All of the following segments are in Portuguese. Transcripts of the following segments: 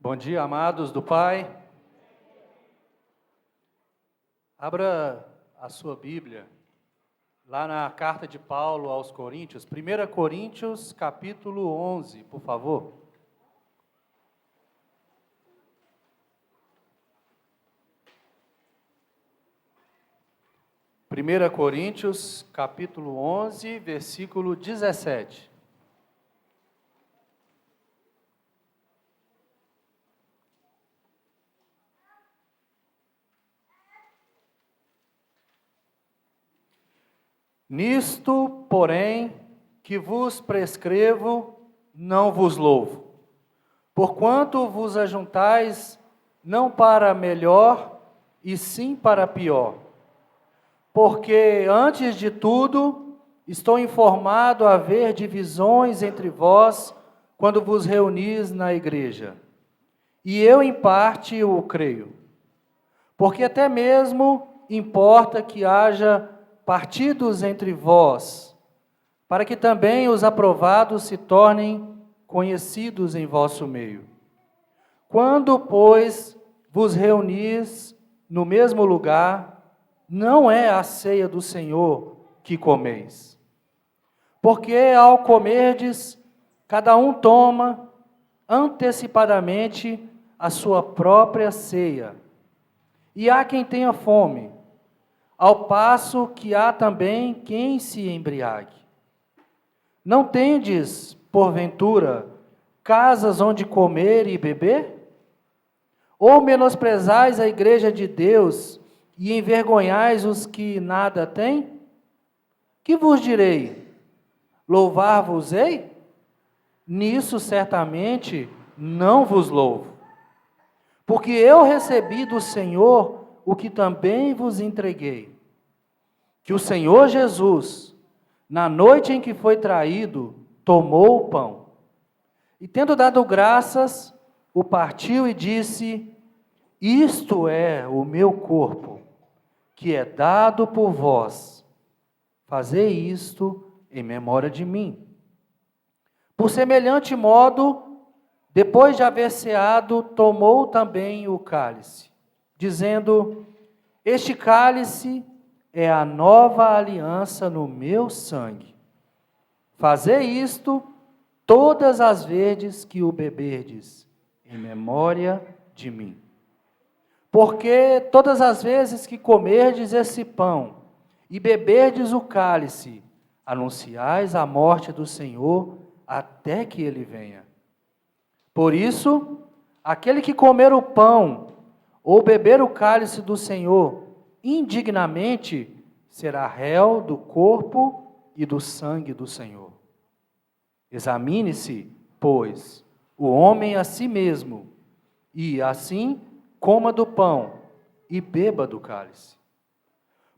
Bom dia, amados do Pai. Abra a sua Bíblia, lá na carta de Paulo aos Coríntios, 1 Coríntios, capítulo 11, por favor. Primeira Coríntios, capítulo 11, versículo 17. Nisto, porém, que vos prescrevo, não vos louvo, porquanto vos ajuntais não para melhor, e sim para pior. Porque, antes de tudo, estou informado a haver divisões entre vós, quando vos reunis na igreja. E eu, em parte, o creio. Porque até mesmo importa que haja partidos entre vós, para que também os aprovados se tornem conhecidos em vosso meio. Quando, pois, vos reunis no mesmo lugar, não é a ceia do Senhor que comeis. Porque ao comerdes, cada um toma antecipadamente a sua própria ceia. E há quem tenha fome, ao passo que há também quem se embriague. Não tendes, porventura, casas onde comer e beber? Ou menosprezais a igreja de Deus e envergonhais os que nada têm? Que vos direi? Louvar-vos-ei? Nisso certamente não vos louvo. Porque eu recebi do Senhor o que também vos entreguei, que o Senhor Jesus, na noite em que foi traído, tomou o pão, e tendo dado graças, o partiu e disse: isto é o meu corpo, que é dado por vós, fazei isto em memória de mim. Por semelhante modo, depois de haver ceado, tomou também o cálice, dizendo: este cálice é a nova aliança no meu sangue. Fazei isto todas as vezes que o beberdes, em memória de mim. Porque todas as vezes que comerdes esse pão e beberdes o cálice, anunciais a morte do Senhor até que ele venha. Por isso, aquele que comer o pão ou beber o cálice do Senhor indignamente, será réu do corpo e do sangue do Senhor. Examine-se, pois, o homem a si mesmo, e assim coma do pão e beba do cálice.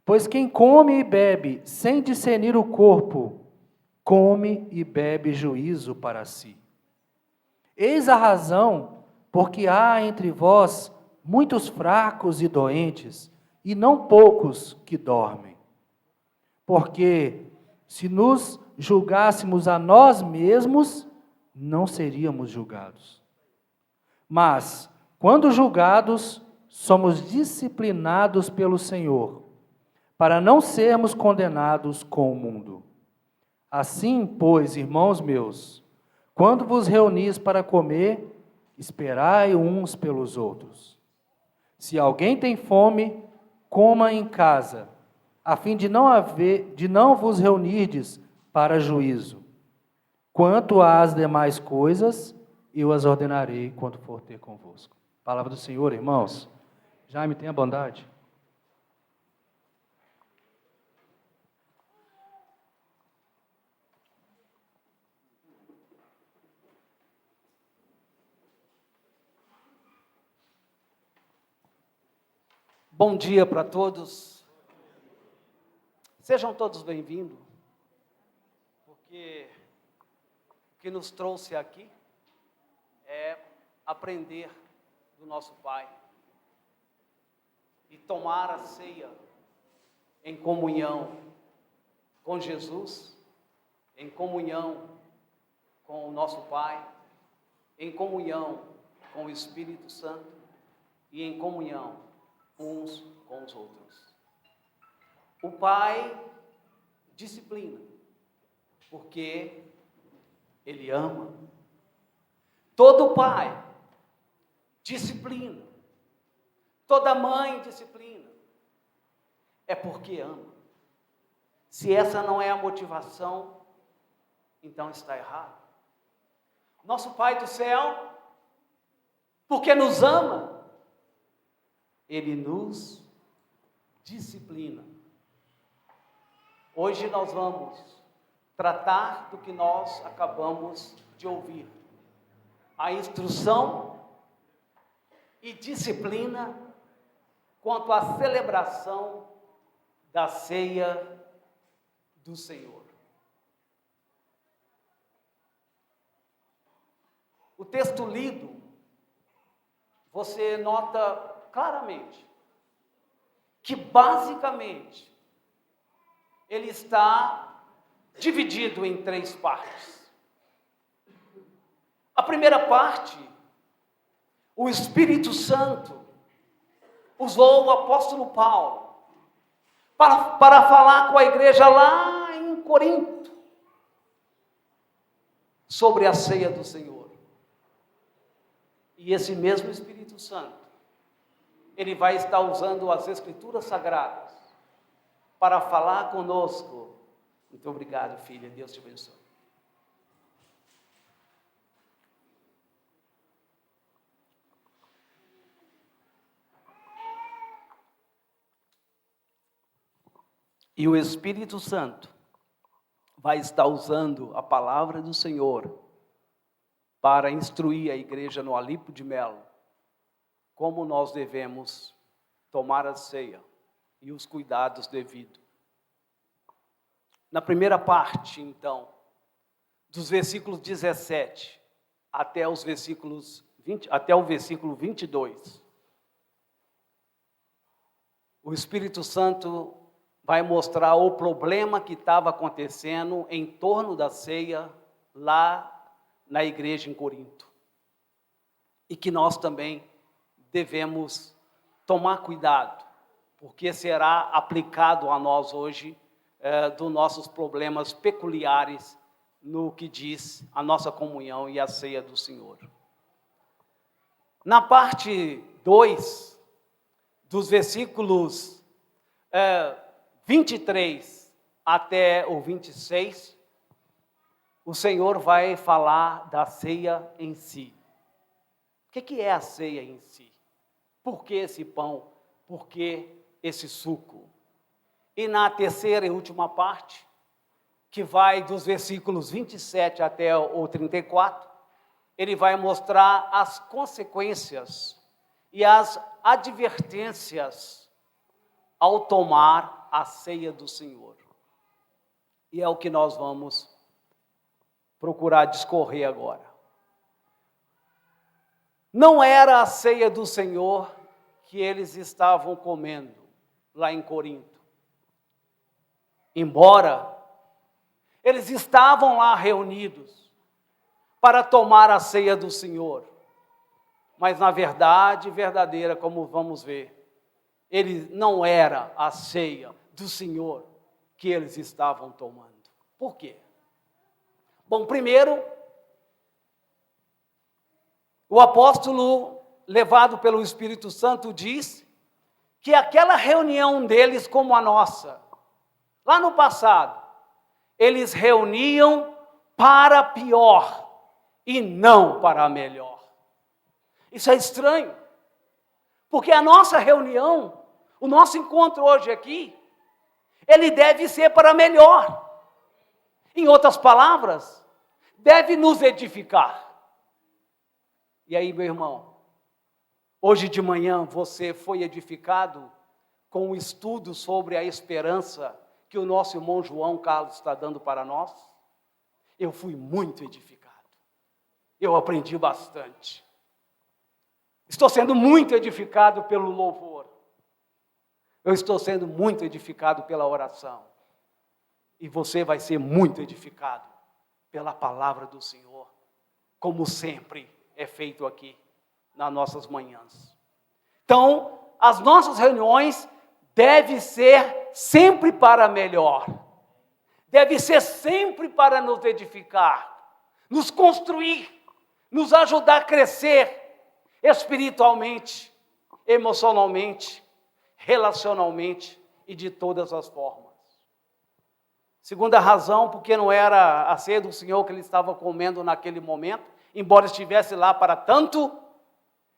Pois quem come e bebe sem discernir o corpo, come e bebe juízo para si. Eis a razão porque há entre vós muitos fracos e doentes, e não poucos que dormem. Porque se nos julgássemos a nós mesmos, não seríamos julgados. Mas, quando julgados, somos disciplinados pelo Senhor, para não sermos condenados com o mundo. Assim, pois, irmãos meus, quando vos reunis para comer, esperai uns pelos outros. Se alguém tem fome, coma em casa, a fim de não vos reunirdes para juízo. Quanto às demais coisas, eu as ordenarei quando for ter convosco. Palavra do Senhor, irmãos. Jaime, tenha bondade. Bom dia para todos. Sejam todos bem-vindos, porque o que nos trouxe aqui é aprender do nosso Pai e tomar a ceia em comunhão com Jesus, em comunhão com o nosso Pai, em comunhão com o Espírito Santo e em comunhão uns com os outros. O Pai disciplina, porque Ele ama. Todo pai disciplina, toda mãe disciplina, é porque ama. Se essa não é a motivação, então está errado. Nosso Pai do céu, porque nos ama, Ele nos disciplina. Hoje nós vamos tratar do que nós acabamos de ouvir. A instrução e disciplina quanto à celebração da ceia do Senhor. O texto lido, você nota claramente que basicamente ele está dividido em 3 partes. A primeira parte, o Espírito Santo usou o apóstolo Paulo para falar com a igreja lá em Corinto sobre a ceia do Senhor. E esse mesmo Espírito Santo, ele vai estar usando as Escrituras Sagradas para falar conosco. Muito obrigado, filha. Deus te abençoe. E o Espírito Santo vai estar usando a palavra do Senhor para instruir a igreja no Alipo de Melo como nós devemos tomar a ceia e os cuidados devidos. Na primeira parte, então, dos versículos 17 até o versículo 22, o Espírito Santo vai mostrar o problema que estava acontecendo em torno da ceia lá na igreja em Corinto. E que nós também devemos tomar cuidado, porque será aplicado a nós hoje dos nossos problemas peculiares no que diz a nossa comunhão e a ceia do Senhor. Na parte 2, dos versículos 23 até o 26, o Senhor vai falar da ceia em si. O que é a ceia em si? Por que esse pão? Por que esse suco? E na terceira e última parte, que vai dos versículos 27 até o 34, ele vai mostrar as consequências e as advertências ao tomar a ceia do Senhor. E é o que nós vamos procurar discorrer agora. Não era a ceia do Senhor que eles estavam comendo lá em Corinto. Embora eles estavam lá reunidos para tomar a ceia do Senhor, mas na verdade verdadeira, como vamos ver, ele não era a ceia do Senhor que eles estavam tomando. Por quê? Bom, primeiro, o apóstolo, levado pelo Espírito Santo, diz que aquela reunião deles como a nossa, lá no passado, eles reuniam para pior e não para melhor. Isso é estranho, porque a nossa reunião, o nosso encontro hoje aqui, ele deve ser para melhor. Em outras palavras, deve nos edificar. E aí, meu irmão, hoje de manhã você foi edificado com um estudo sobre a esperança que o nosso irmão João Carlos está dando para nós? Eu fui muito edificado. Eu aprendi bastante. Estou sendo muito edificado pelo louvor. Eu estou sendo muito edificado pela oração. E você vai ser muito edificado pela palavra do Senhor, como sempre é feito aqui. nas nossas manhãs. Então, as nossas reuniões devem ser sempre para melhor. Deve ser sempre para nos edificar, nos construir, nos ajudar a crescer espiritualmente, emocionalmente, relacionalmente e de todas as formas. Segunda razão, porque não era a ceia do Senhor que ele estava comendo naquele momento, embora estivesse lá para tanto,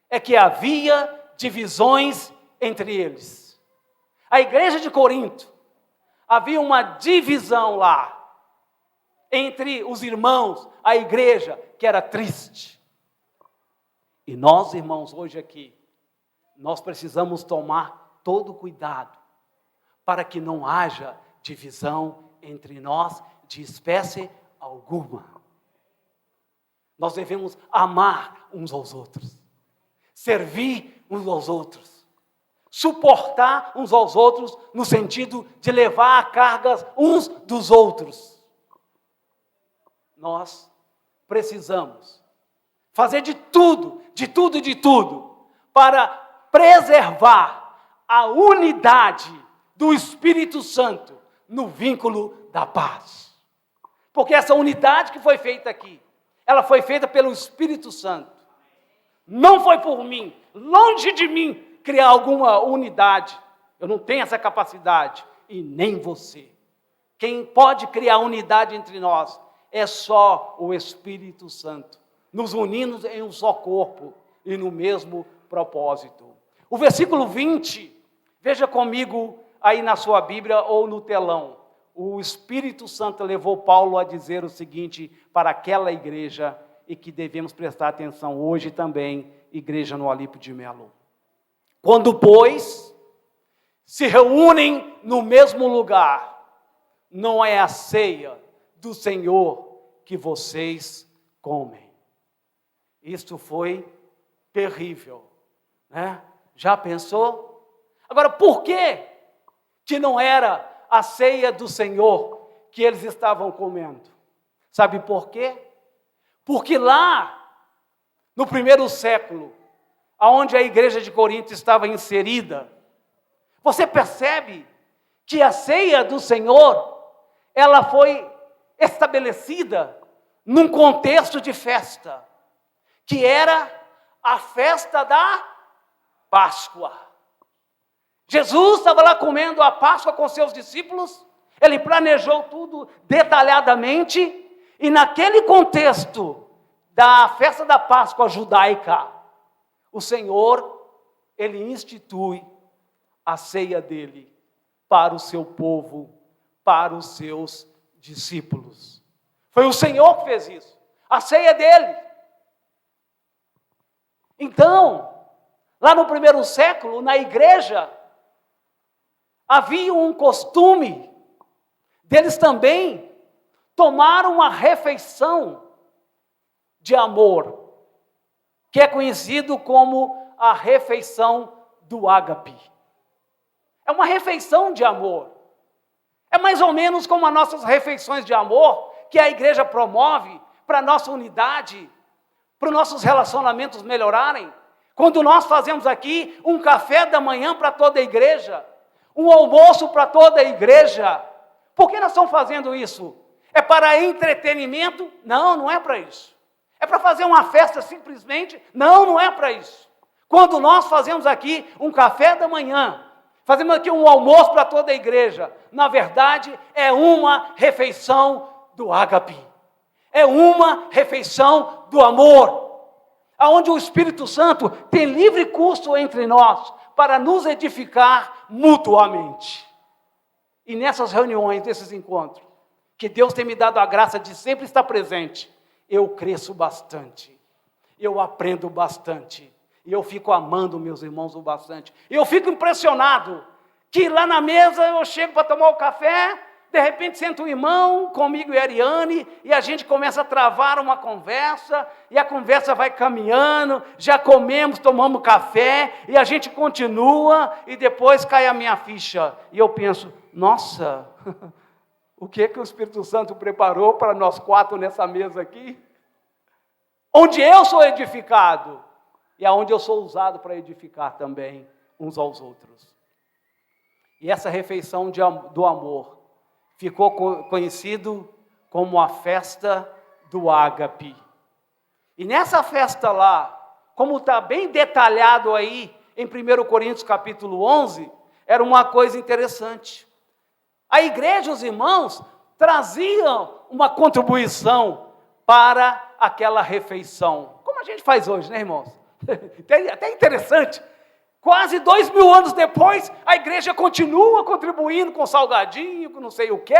é que havia divisões entre eles. A igreja de Corinto, havia uma divisão lá, entre os irmãos, a igreja, que era triste. E nós, irmãos, hoje aqui, nós precisamos tomar todo cuidado, para que não haja divisão entre nós, de espécie alguma. Nós devemos amar uns aos outros, servir uns aos outros, suportar uns aos outros, no sentido de levar a cargas uns dos outros. Nós precisamos fazer de tudo, para preservar a unidade do Espírito Santo no vínculo da paz. Porque essa unidade que foi feita aqui, ela foi feita pelo Espírito Santo. Não foi por mim, longe de mim, criar alguma unidade. Eu não tenho essa capacidade, e nem você. Quem pode criar unidade entre nós é só o Espírito Santo, nos unindo em um só corpo e no mesmo propósito. O versículo 20, veja comigo aí na sua Bíblia ou no telão. O Espírito Santo levou Paulo a dizer o seguinte para aquela igreja, e que devemos prestar atenção hoje também, igreja no Olímpio de Melo. Quando, pois, se reúnem no mesmo lugar, não é a ceia do Senhor que vocês comem. Isto foi terrível, né? Já pensou? Agora, por que não era a ceia do Senhor que eles estavam comendo? Sabe por quê? Porque lá, no primeiro século, aonde a igreja de Corinto estava inserida, você percebe que a ceia do Senhor, ela foi estabelecida num contexto de festa, que era a festa da Páscoa. Jesus estava lá comendo a Páscoa com seus discípulos, ele planejou tudo detalhadamente, e naquele contexto da festa da Páscoa judaica, o Senhor, ele institui a ceia dele para o seu povo, para os seus discípulos. Foi o Senhor que fez isso, a ceia dele. Então, lá no primeiro século, na igreja, havia um costume deles também tomar uma refeição de amor, que é conhecido como a refeição do ágape. É uma refeição de amor. É mais ou menos como as nossas refeições de amor, que a igreja promove para a nossa unidade, para os nossos relacionamentos melhorarem. Quando nós fazemos aqui um café da manhã para toda a igreja, um almoço para toda a igreja. Por que nós estamos fazendo isso? É para entretenimento? Não, não é para isso. É para fazer uma festa simplesmente? Não, não é para isso. Quando nós fazemos aqui um café da manhã, fazemos aqui um almoço para toda a igreja, na verdade é uma refeição do ágape. É uma refeição do amor, aonde o Espírito Santo tem livre curso entre nós para nos edificar mutuamente. E nessas reuniões, nesses encontros, que Deus tem me dado a graça de sempre estar presente, eu cresço bastante, eu aprendo bastante, e eu fico amando meus irmãos o bastante. E eu fico impressionado que lá na mesa eu chego para tomar o café, de repente senta um irmão comigo e a Ariane, e a gente começa a travar uma conversa, e a conversa vai caminhando, já comemos, tomamos café, e a gente continua, e depois cai a minha ficha. E eu penso, nossa, o que o Espírito Santo preparou para nós quatro nessa mesa aqui? Onde eu sou edificado, e aonde eu sou usado para edificar também uns aos outros. E essa refeição do amor ficou conhecido como a festa do ágape. E nessa festa lá, como está bem detalhado aí em 1 Coríntios capítulo 11, era uma coisa interessante. A igreja, os irmãos, traziam uma contribuição para aquela refeição. Como a gente faz hoje, né, irmãos? Até interessante. Quase 2000 anos depois, a igreja continua contribuindo com salgadinho, com não sei o quê,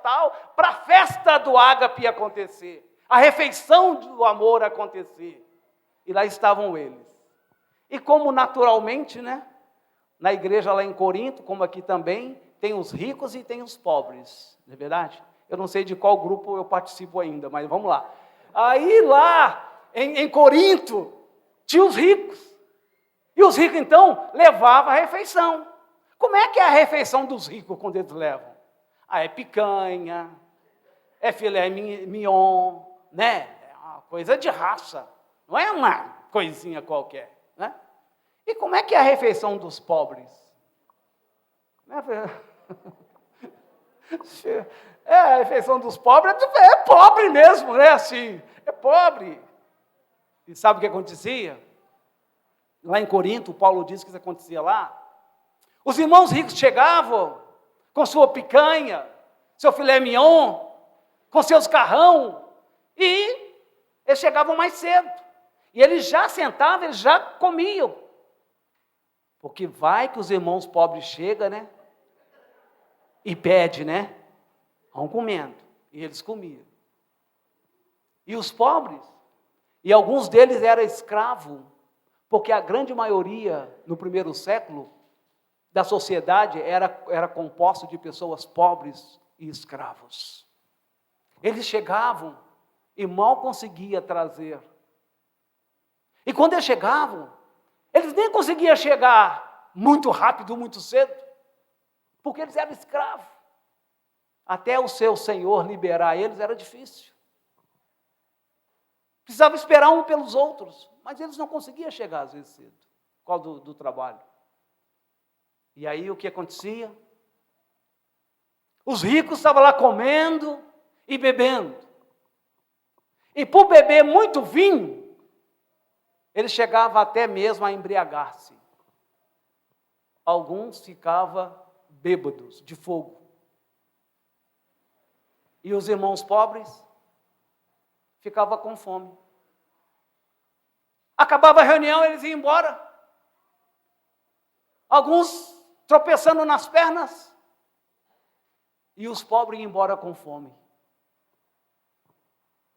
tal, para a festa do ágape acontecer. A refeição do amor acontecer. E lá estavam eles. E como naturalmente, né, na igreja lá em Corinto, como aqui também, tem os ricos e tem os pobres, não é verdade? Eu não sei de qual grupo eu participo ainda, mas vamos lá. Aí lá, em Corinto, tinha os ricos. E os ricos, então, levavam a refeição. Como é que é a refeição dos ricos quando eles levam? É picanha, é filé mignon, né? É uma coisa de raça, não é uma coisinha qualquer, né? E como é que é a refeição dos pobres? A refeição dos pobres é pobre mesmo, né? Assim, é pobre. E sabe o que acontecia? Lá em Corinto, Paulo diz que isso acontecia lá. Os irmãos ricos chegavam com sua picanha, seu filé mignon, com seus carrão, e eles chegavam mais cedo. E eles já sentavam, eles já comiam. Porque vai que os irmãos pobres chegam, né? E pede, né? Vão comendo. E eles comiam. E os pobres, e alguns deles eram escravos, porque a grande maioria, no primeiro século, da sociedade era composta de pessoas pobres e escravos. Eles chegavam e mal conseguiam trazer. E quando eles chegavam, eles nem conseguiam chegar muito rápido, muito cedo, porque eles eram escravos. Até o seu senhor liberar eles era difícil. Precisava esperar um pelos outros, mas eles não conseguiam chegar às vezes cedo, por causa do trabalho. E aí o que acontecia? Os ricos estavam lá comendo e bebendo. E por beber muito vinho, eles chegavam até mesmo a embriagar-se. Alguns ficavam bêbados de fogo. E os irmãos pobres ficavam com fome. Acabava a reunião, eles iam embora. Alguns tropeçando nas pernas. E os pobres iam embora com fome.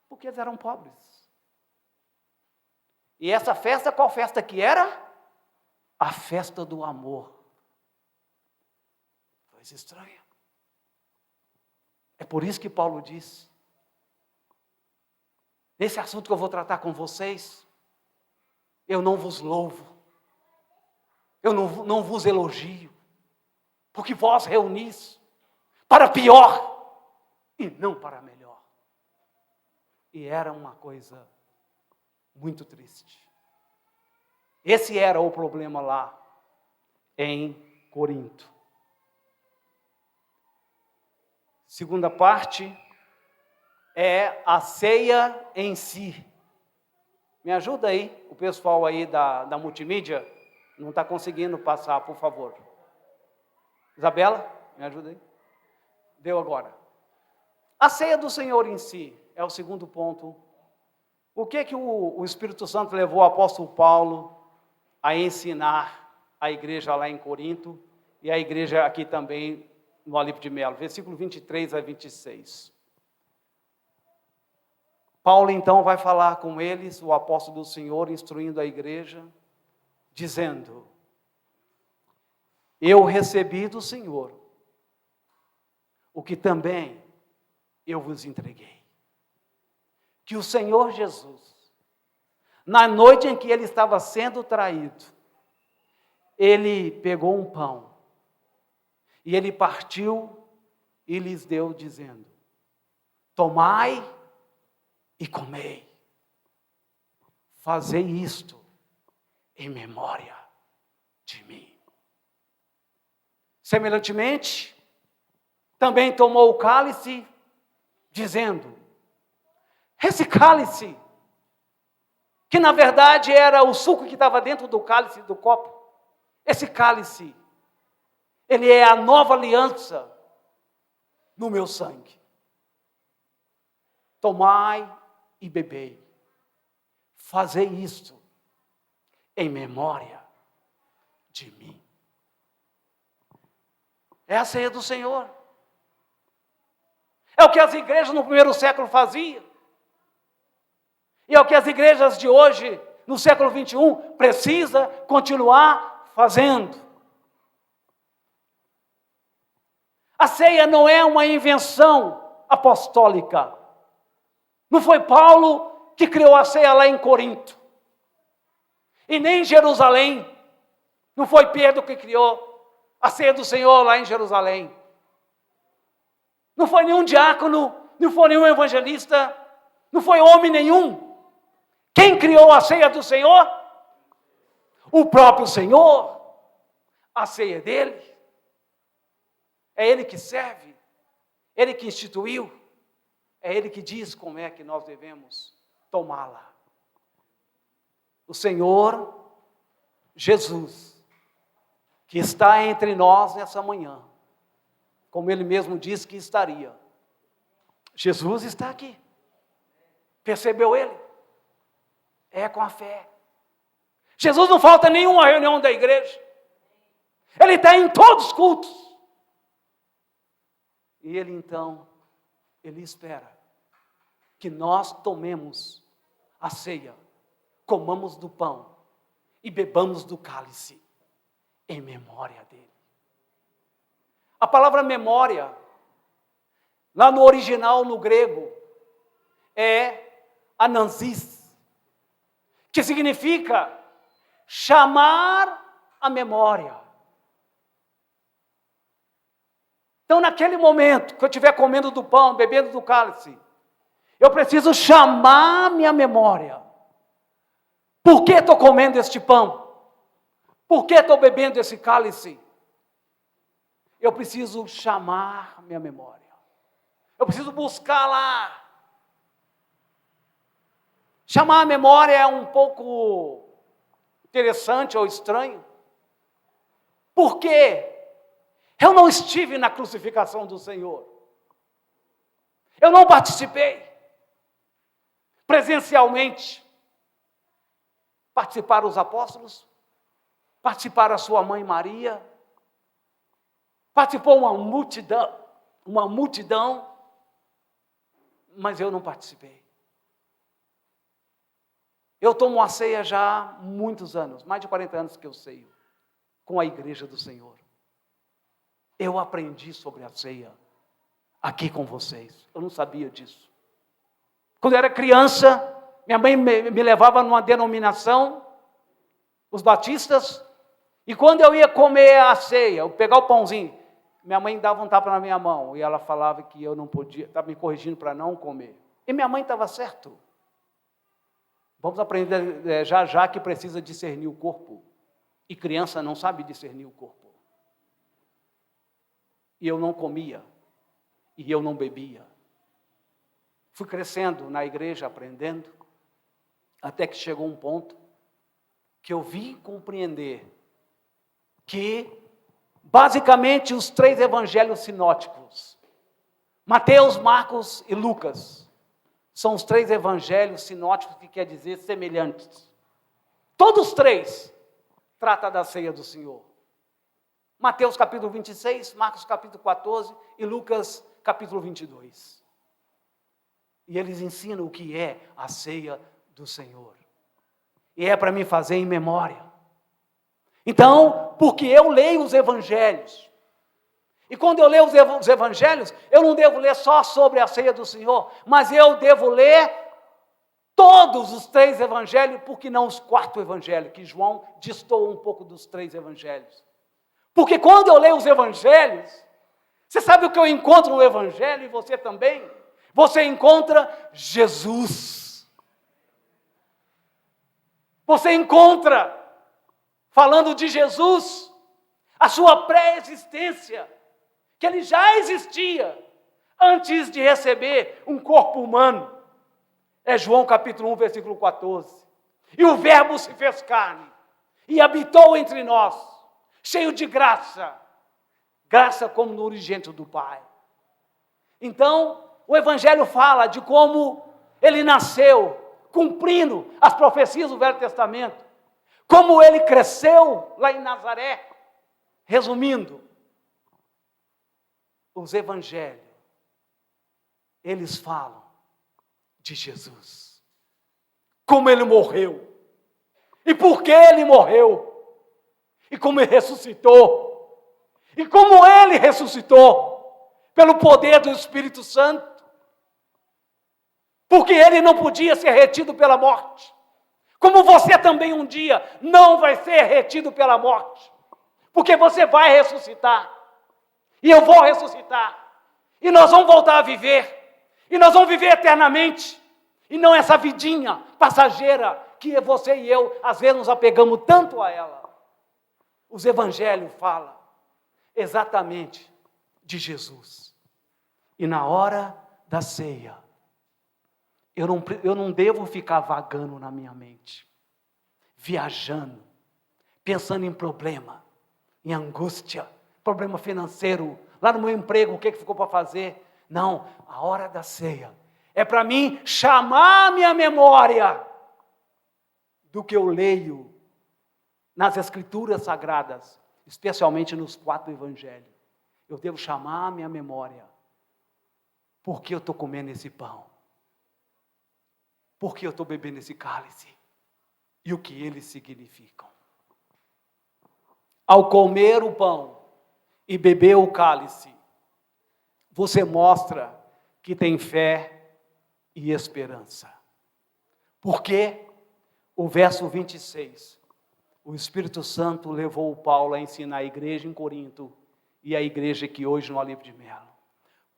Porque eles eram pobres. E essa festa, qual festa que era? A festa do amor. Coisa estranha. É por isso que Paulo diz, nesse assunto que eu vou tratar com vocês, eu não vos louvo, eu não vos elogio, porque vós reunis para pior e não para melhor. E era uma coisa muito triste. Esse era o problema lá em Corinto. Segunda parte é a ceia em si. Me ajuda aí, o pessoal aí da multimídia não está conseguindo passar, por favor. Isabela, me ajuda aí. Deu agora. A ceia do Senhor em si é o segundo ponto. O que o Espírito Santo levou o apóstolo Paulo a ensinar a igreja lá em Corinto e a igreja aqui também no Olivo de Melo, versículo 23 a 26. Paulo então vai falar com eles, o apóstolo do Senhor, instruindo a igreja, dizendo: eu recebi do Senhor o que também eu vos entreguei. Que o Senhor Jesus, na noite em que ele estava sendo traído, ele pegou um pão, e ele partiu e lhes deu, dizendo: tomai e comei, fazei isto em memória de mim. Semelhantemente, também tomou o cálice, dizendo: esse cálice, que na verdade era o suco que estava dentro do cálice, do copo, esse cálice, ele é a nova aliança no meu sangue. Tomai e bebei. Fazei isto em memória de mim. É a ceia do Senhor. É o que as igrejas no primeiro século faziam. E é o que as igrejas de hoje, no século 21, precisa continuar fazendo. A ceia não é uma invenção apostólica. Não foi Paulo que criou a ceia lá em Corinto. E nem em Jerusalém. Não foi Pedro que criou a ceia do Senhor lá em Jerusalém. Não foi nenhum diácono, não foi nenhum evangelista, não foi homem nenhum. Quem criou a ceia do Senhor? O próprio Senhor. A ceia dele. É Ele que serve. Ele que instituiu. É Ele que diz como é que nós devemos tomá-la. O Senhor Jesus, que está entre nós nessa manhã, como Ele mesmo disse que estaria. Jesus está aqui. Percebeu Ele? É com a fé. Jesus não falta nenhuma reunião da igreja. Ele está em todos os cultos. E Ele então, Ele espera que nós tomemos a ceia, comamos do pão e bebamos do cálice em memória dele. A palavra memória, lá no original, no grego, é anansis, que significa chamar a memória. Então, naquele momento que eu estiver comendo do pão, bebendo do cálice, eu preciso chamar minha memória. Por que estou comendo este pão? Por que estou bebendo esse cálice? Eu preciso chamar minha memória. Eu preciso buscar lá. Chamar a memória é um pouco interessante ou estranho. Por quê? Eu não estive na crucificação do Senhor. Eu não participei presencialmente. Participaram os apóstolos, participaram a sua mãe Maria, participou uma multidão, mas eu não participei. Eu tomo a ceia já há muitos anos, mais de 40 anos que eu ceio, com a igreja do Senhor. Eu aprendi sobre a ceia aqui com vocês. Eu não sabia disso. Quando eu era criança, minha mãe me levava numa denominação, os batistas, e quando eu ia comer a ceia, eu pegar o pãozinho, minha mãe dava um tapa na minha mão, e ela falava que eu não podia, estava me corrigindo para não comer. E minha mãe estava certo. Vamos aprender já que precisa discernir o corpo. E criança não sabe discernir o corpo. E eu não comia. E eu não bebia. Fui crescendo na igreja, aprendendo, até que chegou um ponto que eu vim compreender que, basicamente, os 3 evangelhos sinóticos, Mateus, Marcos e Lucas, são os 3 evangelhos sinóticos, que quer dizer semelhantes. Todos os 3 tratam da ceia do Senhor. Mateus capítulo 26, Marcos capítulo 14 e Lucas capítulo 22. E eles ensinam o que é a ceia do Senhor. E é para me fazer em memória. Então, porque eu leio os evangelhos, e quando eu leio os evangelhos, eu não devo ler só sobre a ceia do Senhor, mas eu devo ler todos os 3 evangelhos, porque não os 4 evangelhos, que João destoou um pouco dos 3 evangelhos. Porque quando eu leio os evangelhos, você sabe o que eu encontro no evangelho, e você também? Você encontra Jesus. Você encontra falando de Jesus, a sua pré-existência, que ele já existia antes de receber um corpo humano. É João capítulo 1, versículo 14. E o Verbo se fez carne e habitou entre nós, cheio de graça, graça como no unigênito do Pai. Então, o Evangelho fala de como ele nasceu, cumprindo as profecias do Velho Testamento, como ele cresceu lá em Nazaré. Resumindo, os Evangelhos, eles falam de Jesus, como ele morreu, e por que ele morreu, e como ele ressuscitou, e como ele ressuscitou, pelo poder do Espírito Santo, porque ele não podia ser retido pela morte, como você também um dia não vai ser retido pela morte, porque você vai ressuscitar, e eu vou ressuscitar, e nós vamos voltar a viver, e nós vamos viver eternamente, e não essa vidinha passageira que você e eu, às vezes, nos apegamos tanto a ela. Os Evangelhos falam exatamente de Jesus. E na hora da ceia, eu não devo ficar vagando na minha mente, viajando, pensando em problema, em angústia, problema financeiro, lá no meu emprego, o que ficou para fazer? Não, a hora da ceia é para mim chamar a minha memória do que eu leio nas Escrituras Sagradas, especialmente nos 4 Evangelhos. Eu devo chamar a minha memória. Por que eu estou comendo esse pão? Por que eu estou bebendo esse cálice? E o que eles significam? Ao comer o pão e beber o cálice, você mostra que tem fé e esperança. Porque o verso 26, o Espírito Santo levou o Paulo a ensinar a igreja em Corinto e a igreja aqui hoje no Olivo de Melo.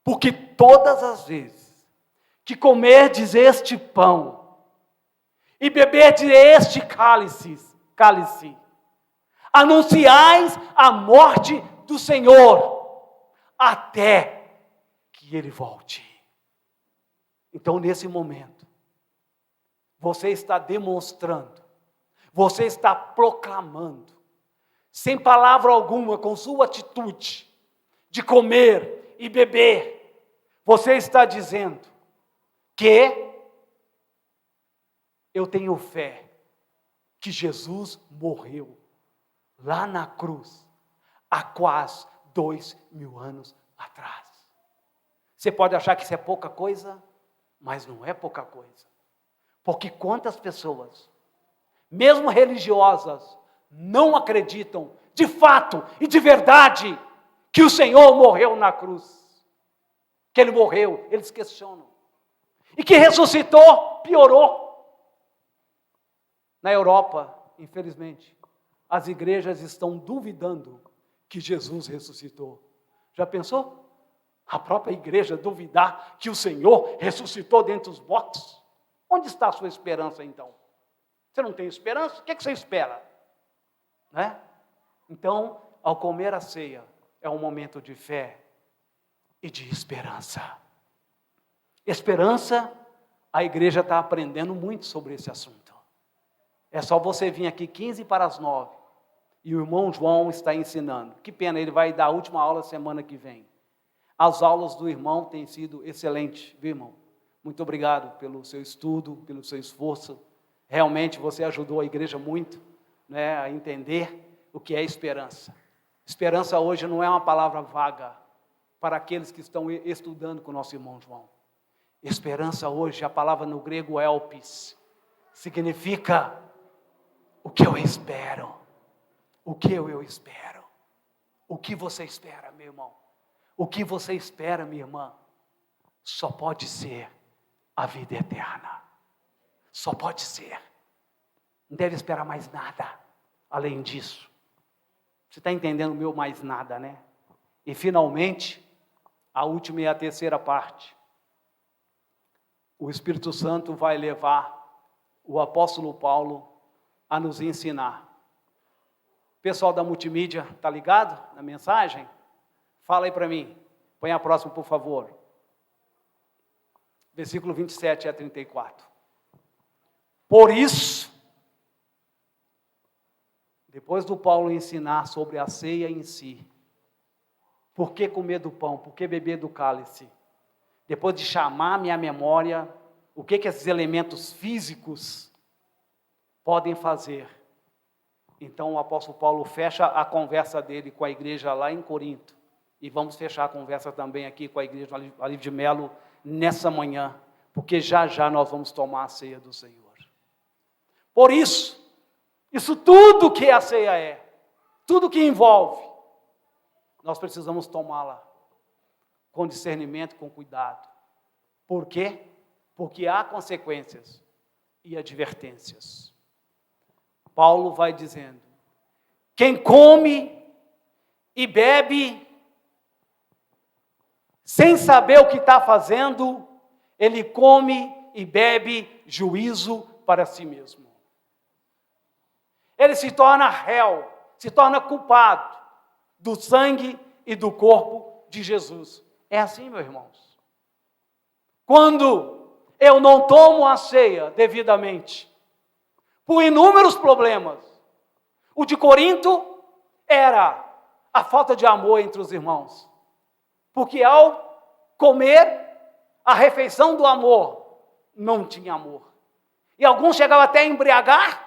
Porque todas as vezes que comerdes este pão e beberdes este cálice, anunciais a morte do Senhor até que Ele volte. Então, nesse momento, você está demonstrando, você está proclamando, sem palavra alguma, com sua atitude de comer e beber, você está dizendo que eu tenho fé que Jesus morreu lá na cruz, há quase 2000 anos atrás. Você pode achar que isso é pouca coisa, mas não é pouca coisa. Porque quantas pessoas, mesmo religiosas, não acreditam de fato e de verdade que o Senhor morreu na cruz. Que Ele morreu, eles questionam. E que ressuscitou, piorou. Na Europa, infelizmente, as igrejas estão duvidando que Jesus ressuscitou. Já pensou? A própria igreja duvidar que o Senhor ressuscitou dentre os mortos? Onde está a sua esperança, então? Você não tem esperança? O que você espera? Né? Então, ao comer a ceia, é um momento de fé e de esperança. Esperança, a igreja está aprendendo muito sobre esse assunto. É só você vir aqui 8:45, e o irmão João está ensinando. Que pena, ele vai dar a última aula semana que vem. As aulas do irmão têm sido excelentes, viu, irmão? Muito obrigado pelo seu estudo, pelo seu esforço. Realmente você ajudou a igreja muito, né, a entender o que é esperança. Esperança hoje não é uma palavra vaga para aqueles que estão estudando com o nosso irmão João. Esperança hoje, a palavra no grego elpis, significa o que eu espero. O que eu espero. O que você espera, meu irmão? O que você espera, minha irmã? Só pode ser a vida eterna. Só pode ser. Não deve esperar mais nada além disso. Você está entendendo o meu mais nada, né? E finalmente, a última e a terceira parte. O Espírito Santo vai levar o apóstolo Paulo a nos ensinar pessoal da multimídia está ligado na mensagem? Fala aí para mim. Põe a próxima, por favor. Versículo 27 a 34. Por isso, depois do Paulo ensinar sobre a ceia em si, por que comer do pão, por que beber do cálice, depois de chamar minha memória, o que esses elementos físicos podem fazer. Então o apóstolo Paulo fecha a conversa dele com a igreja lá em Corinto, e vamos fechar a conversa também aqui com a igreja do Alívio de Melo nessa manhã, porque já já nós vamos tomar a ceia do Senhor. Por isso tudo que a ceia é, tudo que envolve, nós precisamos tomá-la com discernimento, com cuidado. Por quê? Porque há consequências e advertências. Paulo vai dizendo: quem come e bebe sem saber o que está fazendo, ele come e bebe juízo para si mesmo. Ele se torna réu, se torna culpado do sangue e do corpo de Jesus. É assim, meus irmãos. Quando eu não tomo a ceia devidamente, por inúmeros problemas, o de Corinto era a falta de amor entre os irmãos. Porque ao comer a refeição do amor, não tinha amor. E alguns chegavam até a embriagar.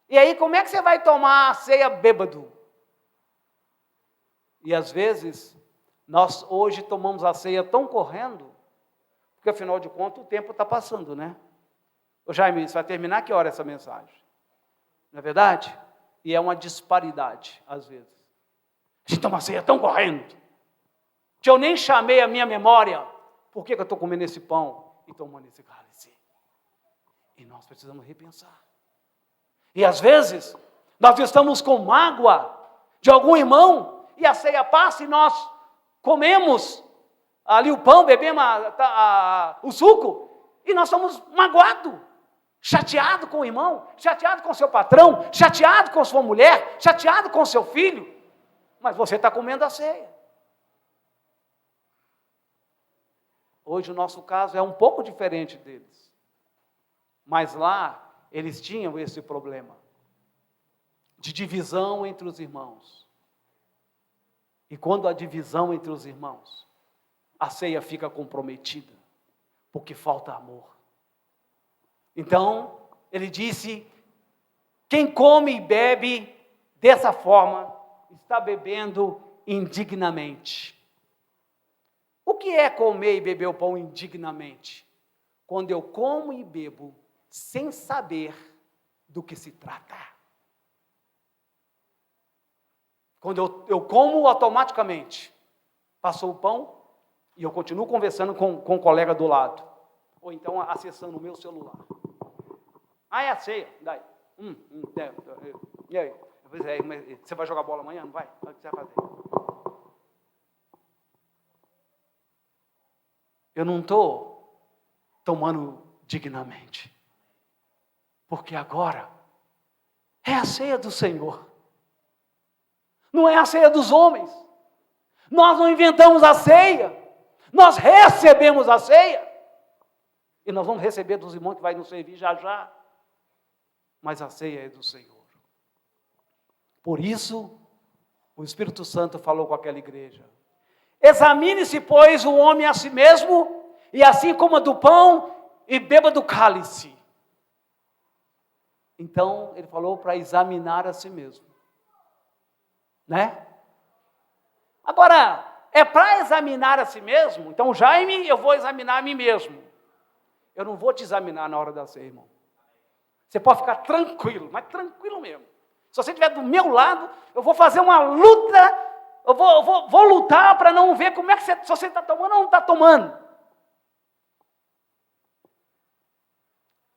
E aí, como é que você vai tomar a ceia bêbado? E às vezes, nós hoje tomamos a ceia tão correndo, porque afinal de contas o tempo está passando, né? Ô Jaime, você vai terminar que hora essa mensagem? Não é verdade? E é uma disparidade, às vezes. A gente toma a ceia tão correndo, que eu nem chamei a minha memória, por que eu estou comendo esse pão e tomando esse cálice? E nós precisamos repensar. E às vezes, nós estamos com mágoa de algum irmão, e a ceia passa e nós comemos ali o pão, bebemos o suco, e nós estamos magoados, chateados com o irmão, chateado com o seu patrão, chateado com sua mulher, chateado com o seu filho, mas você está comendo a ceia. Hoje o nosso caso é um pouco diferente deles, mas lá eles tinham esse problema de divisão entre os irmãos. E quando há divisão entre os irmãos, a ceia fica comprometida, porque falta amor. Então, ele disse: quem come e bebe dessa forma, está bebendo indignamente. O que é comer e beber o pão indignamente? Quando eu como e bebo sem saber do que se trata. Quando eu como automaticamente, passou o pão e eu continuo conversando com o colega do lado, ou então acessando o meu celular. Ah, é a ceia, daí. E aí? Você vai jogar bola amanhã? Não vai? O que você vai fazer? Eu não estou tomando dignamente. Porque agora é a ceia do Senhor. Não é a ceia dos homens. Nós não inventamos a ceia. Nós recebemos a ceia. E nós vamos receber dos irmãos que vai nos servir já já. Mas a ceia é do Senhor. Por isso, o Espírito Santo falou com aquela igreja: examine-se, pois, o homem a si mesmo, e assim coma do pão e beba do cálice. Então, ele falou para examinar a si mesmo. Né? Agora, é para examinar a si mesmo? Então, Jaime, eu vou examinar a mim mesmo. Eu não vou te examinar na hora da ceia, irmão. Você pode ficar tranquilo, mas tranquilo mesmo. Se você estiver do meu lado, eu vou fazer uma luta, eu vou lutar para não ver como é que se você está tomando ou não está tomando.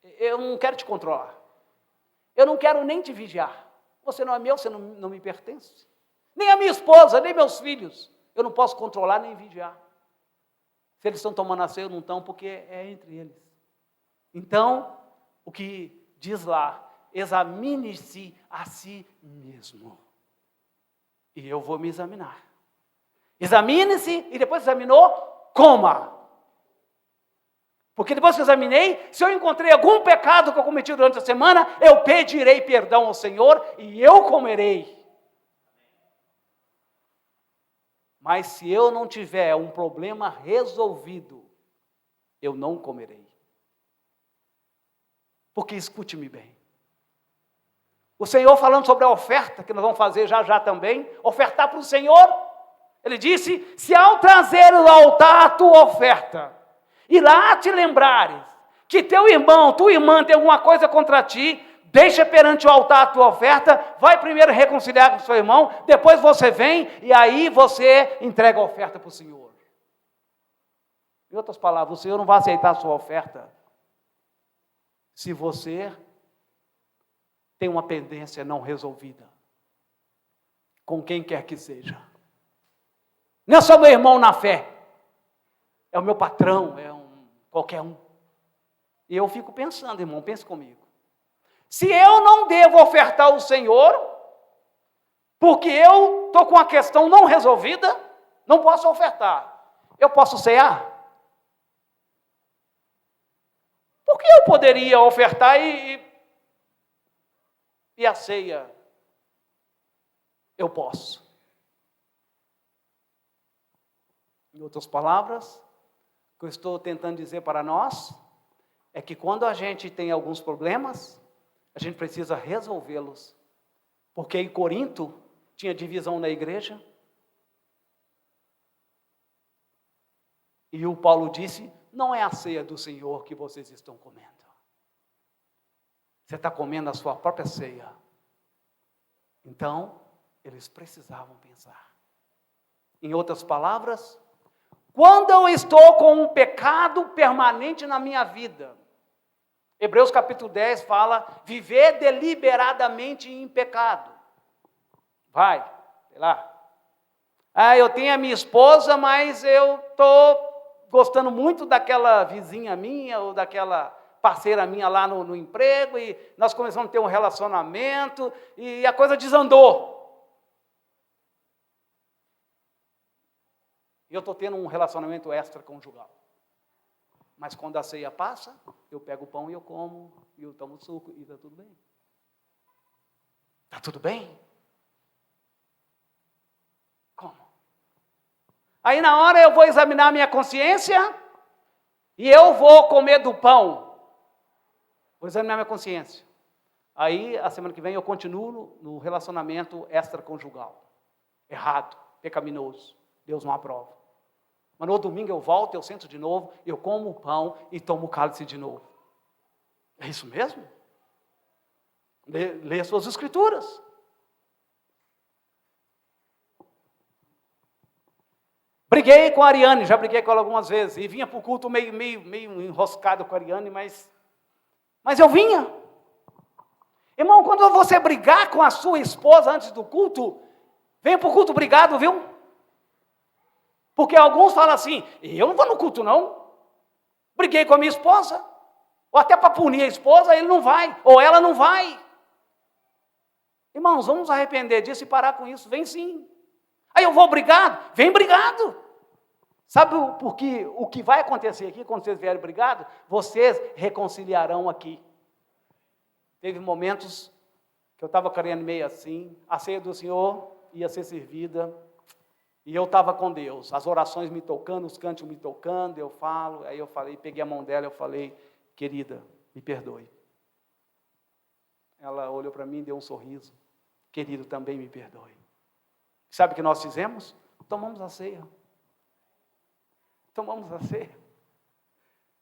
Eu não quero te controlar. Eu não quero nem te vigiar. Você não é meu, você não me pertence. Nem a minha esposa, nem meus filhos. Eu não posso controlar nem vigiar. Se eles estão tomando a ceia ou não estão, porque é entre eles. Então, o que diz lá, examine-se a si mesmo. E eu vou me examinar. Examine-se e depois examinou, coma. Porque depois que eu examinei, se eu encontrei algum pecado que eu cometi durante a semana, eu pedirei perdão ao Senhor e eu comerei. Mas se eu não tiver um problema resolvido, eu não comerei. Porque escute-me bem. O Senhor falando sobre a oferta, que nós vamos fazer já também, ofertar para o Senhor. Ele disse, se ao trazer ao altar a tua oferta, e lá te lembrares que teu irmão, tua irmã tem alguma coisa contra ti, deixa perante o altar a tua oferta, vai primeiro reconciliar com o seu irmão, depois você vem e aí você entrega a oferta para o Senhor. Em outras palavras, o Senhor não vai aceitar a sua oferta se você tem uma pendência não resolvida, com quem quer que seja. Não é só meu irmão na fé, é o meu patrão, qualquer um. E eu fico pensando, irmão, pense comigo. Se eu não devo ofertar ao Senhor, porque eu estou com a questão não resolvida, não posso ofertar. Eu posso cear? Por que eu poderia ofertar e a ceia? Eu posso. Em outras palavras, o que eu estou tentando dizer para nós é que quando a gente tem alguns problemas, a gente precisa resolvê-los. Porque em Corinto tinha divisão na igreja. E o Paulo disse, não é a ceia do Senhor que vocês estão comendo. Você está comendo a sua própria ceia. Então, eles precisavam pensar. Em outras palavras, quando eu estou com um pecado permanente na minha vida, Hebreus capítulo 10 fala, viver deliberadamente em pecado. Vai, sei lá. Eu tenho a minha esposa, mas eu estou gostando muito daquela vizinha minha, ou daquela parceira minha lá no emprego, e nós começamos a ter um relacionamento, e a coisa desandou. E eu estou tendo um relacionamento extraconjugal. Mas quando a ceia passa, eu pego o pão e eu como, e eu tomo suco, e está tudo bem. Está tudo bem? Como? Aí na hora eu vou examinar a minha consciência, e eu vou comer do pão. Vou examinar minha consciência. Aí, a semana que vem, eu continuo no relacionamento extraconjugal. Errado, pecaminoso. Deus não aprova. Mas no domingo eu volto, eu sento de novo, eu como o pão e tomo o cálice de novo. É isso mesmo? Lê as suas escrituras. Briguei com a Ariane, já briguei com ela algumas vezes, e vinha para o culto meio enroscado com a Ariane, mas eu vinha. Irmão, quando você brigar com a sua esposa antes do culto, venha para o culto brigado, viu? Porque alguns falam assim, eu não vou no culto não, briguei com a minha esposa, ou até para punir a esposa, ele não vai, ou ela não vai. Irmãos, vamos arrepender disso e parar com isso, vem sim. Aí eu vou brigado, vem brigado. Sabe o que vai acontecer aqui, quando vocês vierem brigado? Vocês reconciliarão aqui. Teve momentos que eu estava querendo meio assim, a ceia do Senhor ia ser servida, e eu estava com Deus, as orações me tocando, os cânticos me tocando, eu falo, aí eu falei, peguei a mão dela, eu falei, querida, me perdoe. Ela olhou para mim e deu um sorriso, querido, também me perdoe. Sabe o que nós fizemos? Tomamos a ceia. Tomamos a ceia.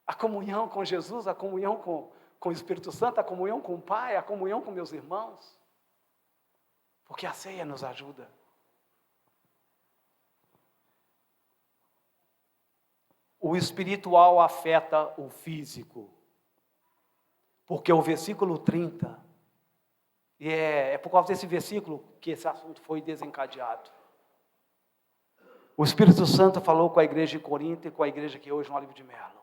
A comunhão com Jesus, a comunhão com o Espírito Santo, a comunhão com o Pai, a comunhão com meus irmãos. Porque a ceia nos ajuda. O espiritual afeta o físico. Porque o versículo 30, e é por causa desse versículo que esse assunto foi desencadeado. O Espírito Santo falou com a igreja de Corinto e com a igreja aqui hoje no Olivo de Melo.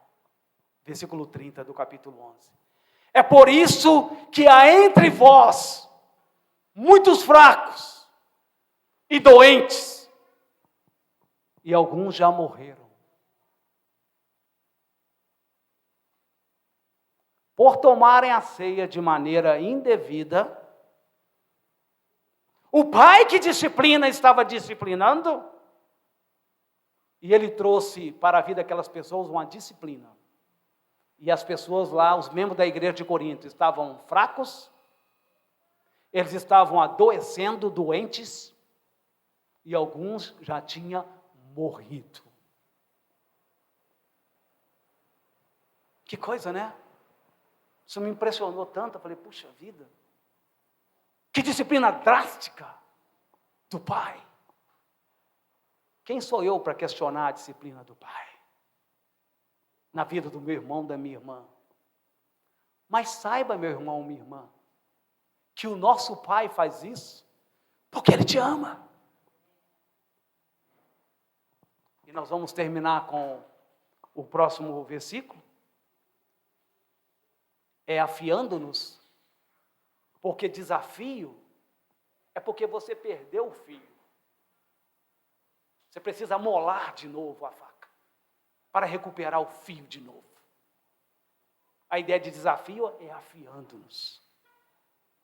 Versículo 30 do capítulo 11. É por isso que há entre vós muitos fracos e doentes, e alguns já morreram. Por tomarem a ceia de maneira indevida, o pai que disciplina estava disciplinando, e ele trouxe para a vida daquelas pessoas uma disciplina. E as pessoas lá, os membros da igreja de Corinto, estavam fracos, eles estavam adoecendo, doentes, e alguns já tinham morrido. Que coisa, né? Isso me impressionou tanto, eu falei, puxa vida, que disciplina drástica do pai. Quem sou eu para questionar a disciplina do pai? Na vida do meu irmão, da minha irmã. Mas saiba, meu irmão, minha irmã, que o nosso pai faz isso porque ele te ama. E nós vamos terminar com o próximo versículo. É afiando-nos, porque desafio é porque você perdeu o fio. Você precisa molar de novo a faca para recuperar o fio de novo. A ideia de desafio é afiando-nos.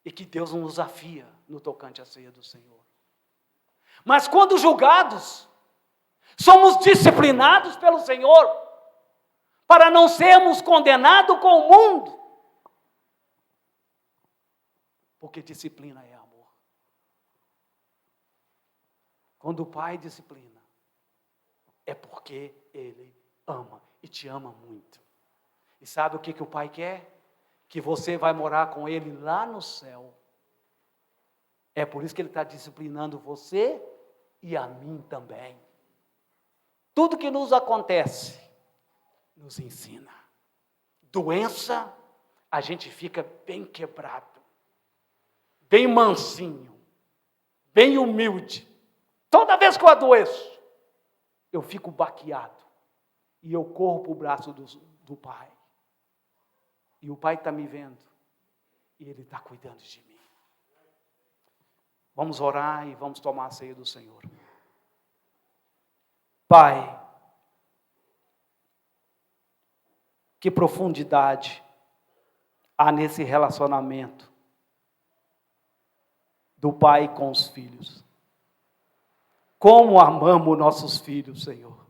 E que Deus nos afia no tocante à ceia do Senhor. Mas quando julgados, somos disciplinados pelo Senhor para não sermos condenados com o mundo. Porque disciplina é amor. Quando o pai disciplina, é porque ele ama e te ama muito. E sabe o que o pai quer? Que você vai morar com ele lá no céu. É por isso que ele está disciplinando você e a mim também. Tudo que nos acontece, nos ensina. Doença, a gente fica bem quebrado, bem mansinho, bem humilde. Toda vez que eu adoeço, eu fico baqueado. E eu corro para o braço do pai. E o pai está me vendo. E ele está cuidando de mim. Vamos orar e vamos tomar a ceia do Senhor. Pai, que profundidade há nesse relacionamento do pai com os filhos. Como amamos nossos filhos, Senhor.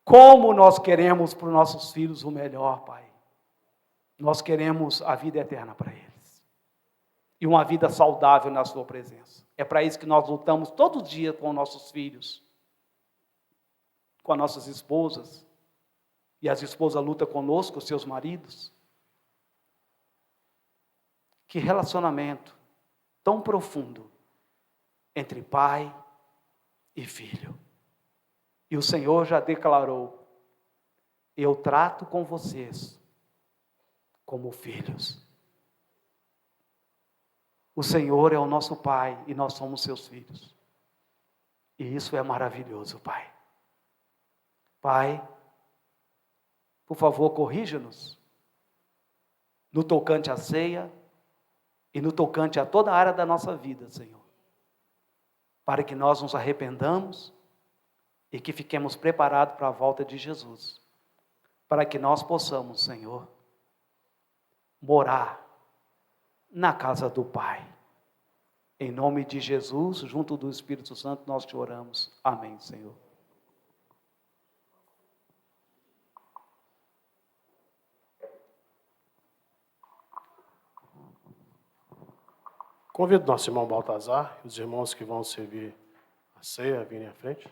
Como nós queremos para os nossos filhos o melhor, Pai. Nós queremos a vida eterna para eles. E uma vida saudável na sua presença. É para isso que nós lutamos todos os dias com nossos filhos. Com as nossas esposas. E as esposas lutam conosco, os seus maridos. Que relacionamento tão profundo entre pai e filho. E o Senhor já declarou: eu trato com vocês como filhos. O Senhor é o nosso Pai e nós somos seus filhos. E isso é maravilhoso, Pai. Pai, por favor, corrija-nos no tocante à ceia e no tocante a toda a área da nossa vida, Senhor. Para que nós nos arrependamos e que fiquemos preparados para a volta de Jesus. Para que nós possamos, Senhor, morar na casa do Pai. Em nome de Jesus, junto do Espírito Santo, nós te oramos. Amém, Senhor. Convido nosso irmão Baltazar e os irmãos que vão servir a ceia a virem à frente.